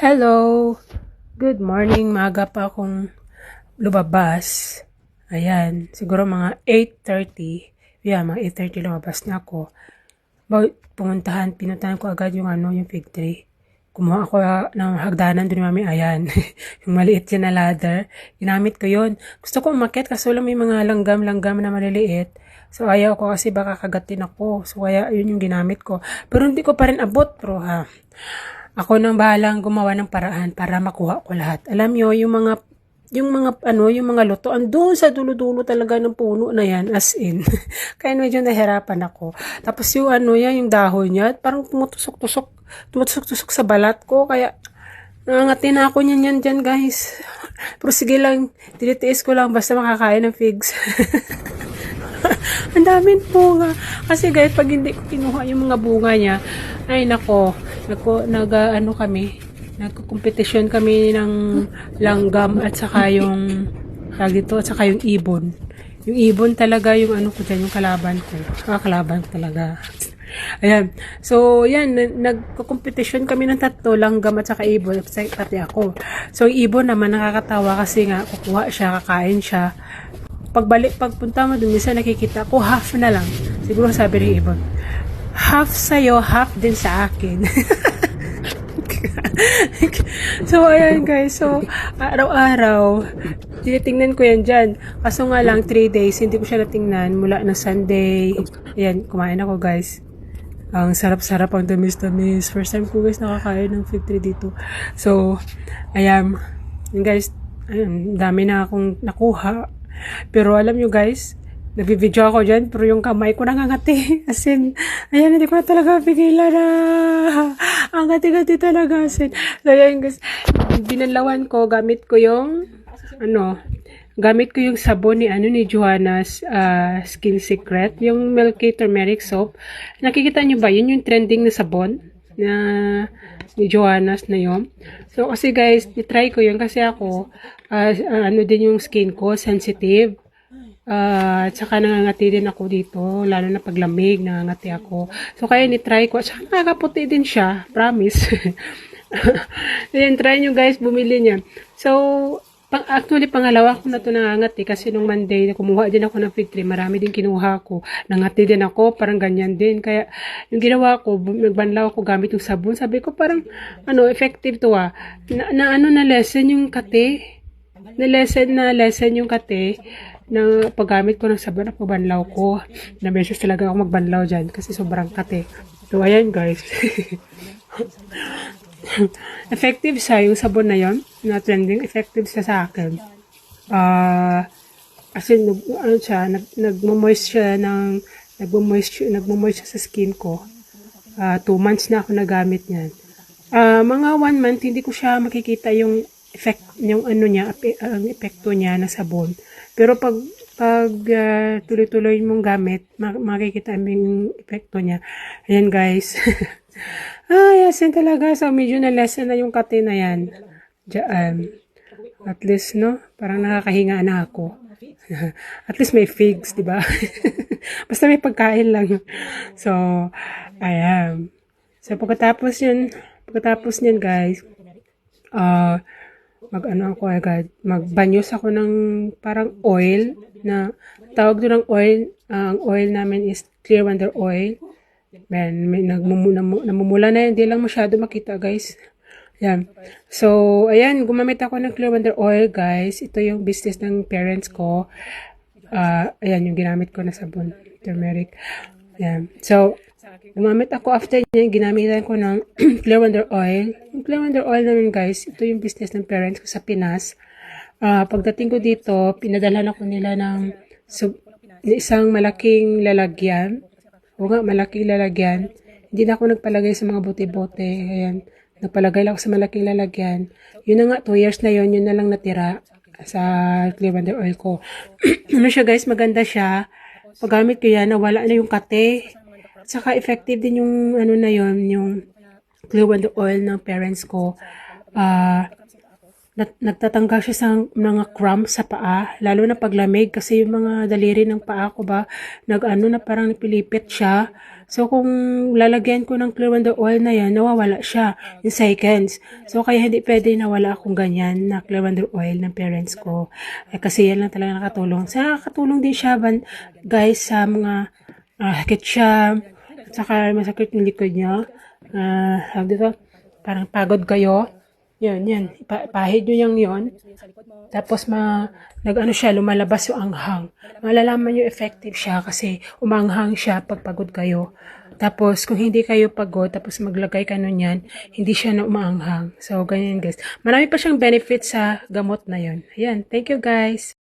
Hello! Good morning. Maaga pa akong lumabas. Ayan, siguro mga 8:30. Yeah, mga 8:30 lumabas na ako. Pinuntahan ko agad yung fig tree. Kumuha ako ng hagdanan doon mami. Ayan, yung maliit yan na ladder. Ginamit ko yun. Gusto ko umakyat kasi wala may mga langgam na maliliit. So ayaw ko kasi baka kagatin ako. So kaya yun yung ginamit ko. Pero hindi ko pa rin abot, bro ha. Ako nang bahalang gumawa ng paraan para makuha ko lahat. Alam nyo, yung mga luto, andun sa dulo-dulo talaga ng puno na yan, as in. Kaya medyo nahirapan ako. Tapos yung dahon niya, parang tumutusok-tusok sa balat ko, kaya nangangatin na ako niyan dyan, guys. Pero sige lang, tinitiis ko lang, basta makakain ng figs. Ang daming bunga. Kasi guys, pag hindi ko kinuha yung mga bunga niya, ay nako, nagko-competition kami ng langgam at saka yung yung ibon. Yung ibon talaga yung ko dyan, yung kalaban ko. Kalaban ko talaga. Ayan. So, yan, nagko-competition kami ng tatlo, langgam at saka ibon, at pati ako. So, ibon naman nakakatawa kasi nga, kukuha siya, kakain siya. Pagpunta mo dun, minsan nakikita ko, half na lang. Siguro sabi ng ibon, half sa'yo, half din sa akin. So, ayan guys. So, araw-araw, tinitingnan ko yan dyan. Kaso nga lang, 3 days, hindi ko siya natingnan. Mula ng Sunday. Ayan, kumain ako guys. Ang sarap-sarap, ang tamis-tamis. First time ko guys nakakain ng fig tree dito. So, ayan. Guys, ayan, dami na akong nakuha. Pero alam nyo guys, nag-video ako dyan, pero yung kamay ko nangangati. As in, ayan, hindi ko na talaga pigilan na. Ang gati-gati talaga. As in. So, ayan guys, binanlawan ko, gamit ko yung sabon ni Joanna's Skin Secret, yung Milky Turmeric Soap. Nakikita nyo ba, yun yung trending na sabon na ni Joanna's na yun. So, kasi guys, try ko yun kasi ako, din yung skin ko, sensitive. At saka nangangati din ako dito, lalo na paglamig, nangangati ako. So, kaya ni-try ko. At saka nakakaputi din siya, promise. Then, try nyo guys, bumili niya. So, actually, pangalawa ko na ito nangangati kasi nung Monday, kumuha din ako ng fig tree. Marami din kinuha ko. Nangati din ako, parang ganyan din. Kaya, yung ginawa ko, nagbanlaw ako gamit yung sabon. Sabi ko, parang, effective to na lesson yung kate. Na lesson yung kate na paggamit ko ng sabon na pagbanlaw ko. Na beses talaga ako magbanlaw dyan kasi sobrang kate. So, ayan guys. Effective siya yung sabon na yon na trending. Effective siya sa akin. Kasi nagmo-moist siya sa skin ko. 2 months na ako nagamit niyan. Mga 1 month hindi ko siya makikita yung effect, yung ang epekto niya na sabon. Pero pag tuloy-tuloy mong gamit, makikita mo yung epekto niya. Ayan guys. Yasin talaga. So, medyo na-lesson na yung kate na yan. Diyan. At least, no? Parang nakakahinga na ako. At least may figs, di ba? Basta may pagkain lang. So, ayan. So, pagkatapos niyan, guys, ako agad, magbanyos ako ng parang oil na, tawag doon ng oil, ang oil namin is Clear Wonder Oil. May namumula na yan, hindi lang masyado makita guys. Yan. So, ayan, gumamit ako ng Clear Wonder Oil guys. Ito yung business ng parents ko. Ayan, yung ginamit ko na sabon, turmeric. Yan. So, gumamit ako after niya, ginamitan ko ng Clear Wonder Oil. Yung Clear Wonder Oil naman guys, ito yung business ng parents ko sa Pinas. Pagdating ko dito, pinadalhan ako nila ng isang malaking lalagyan. Malaking lalagyan. Hindi na ako nagpalagay sa mga bote-bote. Ayan. Nagpalagay lang ako sa malaking lalagyan. Yun na nga, 2 years na yun na lang natira sa Clear Wonder Oil ko. Siya guys, maganda siya. Paggamit ko yan, nawala na yung kate. Saka effective din yung yung Clear Wonder Oil ng parents ko. nagtatanggal siya sa mga cramps sa paa, lalo na paglamig kasi yung mga daliri ng paa ko ba, na parang napilipit siya. So, kung lalagyan ko ng Clear Wonder Oil na yan, nawawala siya in seconds. So, kaya hindi pwede nawala akong ganyan na Clear Wonder Oil ng parents ko. Kasi yan lang talaga nakatulong. Nakakatulong din siya, guys, sa mga sakit siya, at saka masakit yung likod niya. Dito, parang pagod kayo. Yan. Pahid nyo yun. Tapos, nag-ano siya, lumalabas yung anghang. Malalaman nyo effective siya kasi umanghang siya pag pagod kayo. Tapos, kung hindi kayo pagod, tapos maglagay ka nun yan, hindi siya na umaanghang. So, ganyan guys. Marami pa siyang benefits sa gamot na yun. Ayan, thank you guys.